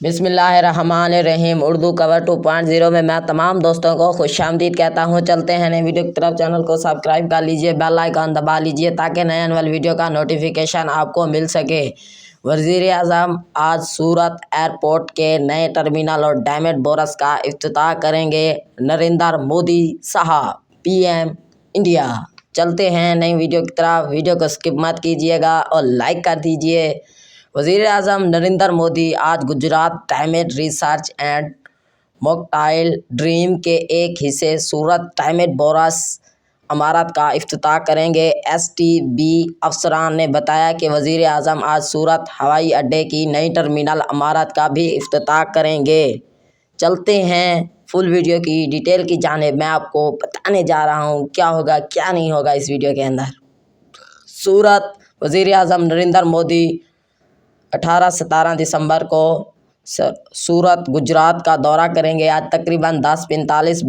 बिस्मिल्लाहिर्रहमानिर्रहीम। उर्दू कवर 2.0 में मैं तमाम दोस्तों को खुशामदीद कहता हूँ। चलते हैं नई वीडियो की तरफ। चैनल को सब्सक्राइब कर लीजिए, बेल आइकन दबा लीजिए ताकि नए आने वाली वीडियो का नोटिफिकेशन आपको मिल सके। वज़ीर आज़म आज सूरत एयरपोर्ट के नए टर्मिनल और डैमेड बोरस का इफ्तिताह करेंगे नरेंद्र मोदी साहब, PM इंडिया। चलते हैं नई वीडियो की तरफ। वीडियो को स्किप मत कीजिएगा और लाइक कर दीजिए। वज़ीर आज़म नरेंद्र मोदी आज गुजरात टाइमेट रिसर्च एंड मॉकटाइल ड्रीम के एक हिस्से सूरत टाइमेट बोरस इमारत का इफ्तिताह करेंगे। STB अफसरान ने बताया कि वज़ीर आज़म आज सूरत हवाई अड्डे की नई टर्मिनल इमारत का भी इफ्तिताह करेंगे। चलते हैं फुल वीडियो की डिटेल की जानिब। मैं आपको बताने जा रहा हूँ क्या होगा क्या नहीं होगा इस वीडियो के अंदर। सूरत वज़ीर आज़म नरेंद्र मोदी 18-17 दिसंबर को सूरत गुजरात का दौरा करेंगे। आज तकरीबन 10:45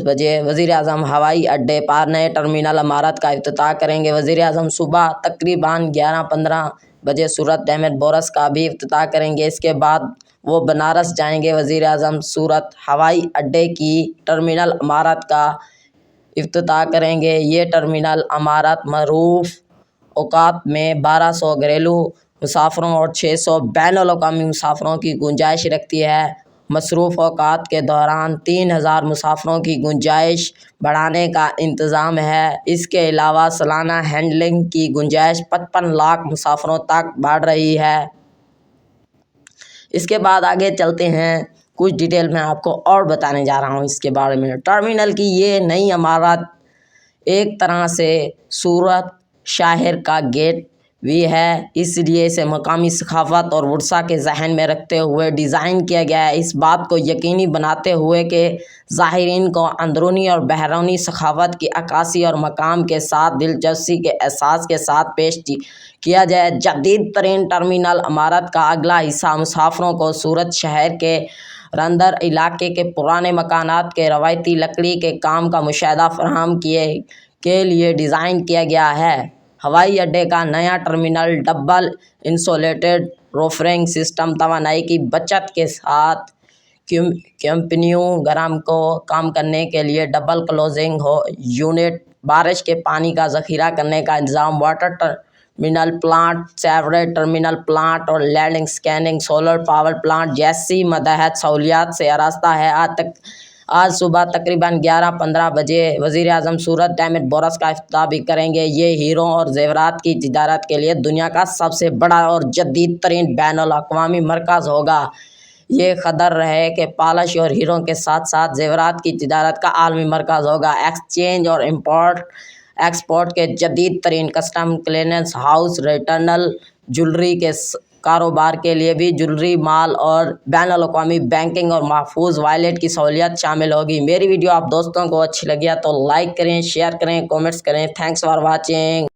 बजे वज़ीर आज़म हवाई अड्डे पर नए टर्मिनल इमारत का इफ्तिताह करेंगे। वज़ीर आज़म सुबह तकरीबन 11:15 बजे सूरत डैमेड बोरस का भी इफ्तिताह करेंगे। इसके बाद वो बनारस जाएंगे। वज़ीर आज़म सूरत हवाई अड्डे की टर्मिनल इमारत का इफ्तिताह करेंगे। ये टर्मिनल इमारत मरूफ औकात में 1200 घरेलू मुसाफिरों और 600 बैनुल-अक़वामी मुसाफिरों की गुंजाइश रखती है। मसरूफ़ औकात के दौरान 3000 मुसाफिरों की गुंजाइश बढ़ाने का इंतज़ाम है। इसके अलावा सालाना हैंडलिंग की गुंजाइश 55 लाख मुसाफिरों तक बढ़ रही है। इसके बाद आगे चलते हैं, कुछ डिटेल मैं आपको और बताने जा रहा हूँ इसके बारे में। टर्मिनल की ये नई इमारत एक तरह से सूरत शहर का गेट भी है, इसलिए इसे मकामी सखावत और वर्सा के जहन में रखते हुए डिज़ाइन किया गया है। इस बात को यकीनी बनाते हुए कि ज़ाहिरीन को अंदरूनी और बहरूनी सखावत की अक्कासी और मकाम के साथ दिलचस्पी के एहसास के साथ पेश किया जाए। जदीद तरीन टर्मिनल इमारत का अगला हिस्सा मुसाफिरों को सूरत शहर के रंदर इलाके के पुराने मकानात के रवायती लकड़ी के काम का मुशाहिदा फराहम के लिए डिज़ाइन किया गया है। हवाई अड्डे का नया टर्मिनल डबल इंसुलेटेड रोफरिंग सिस्टम, तवानाई की बचत के साथ कंपनियों गरम को काम करने के लिए डबल क्लोजिंग यूनिट, बारिश के पानी का ज़ख़ीरा करने का इंतज़ाम, water terminal plant, sewerage terminal plant और landing scanning solar power plant जैसी मतहत सहूलियात से आरास्ता है। आज सुबह तकरीबन 11:15 बजे वज़ीर आज़म सूरत डैमेड बोरस का इफ्तिताह भी करेंगे। ये हीरों और ज़ेवरात की तिजारत के लिए दुनिया का सबसे बड़ा और जदीद तरीन बैनुल-अक़वामी मरकज़ होगा। ये क़दर है कि पॉलिश और हीरों के साथ साथ ज़ेवरात की तिजारत का आलमी मरकज़ होगा। एक्सचेंज और एक्सपोर्ट के जदीद तरीन custom clearance house, retail jewellery के कारोबार के लिए भी ज्वेलरी माल और बैनुल-अक़वामी बैंकिंग और महफूज वॉलेट की सहूलियत शामिल होगी। मेरी वीडियो आप दोस्तों को अच्छी लगी है तो लाइक करें, शेयर करें, कमेंट्स करें। Thanks for watching.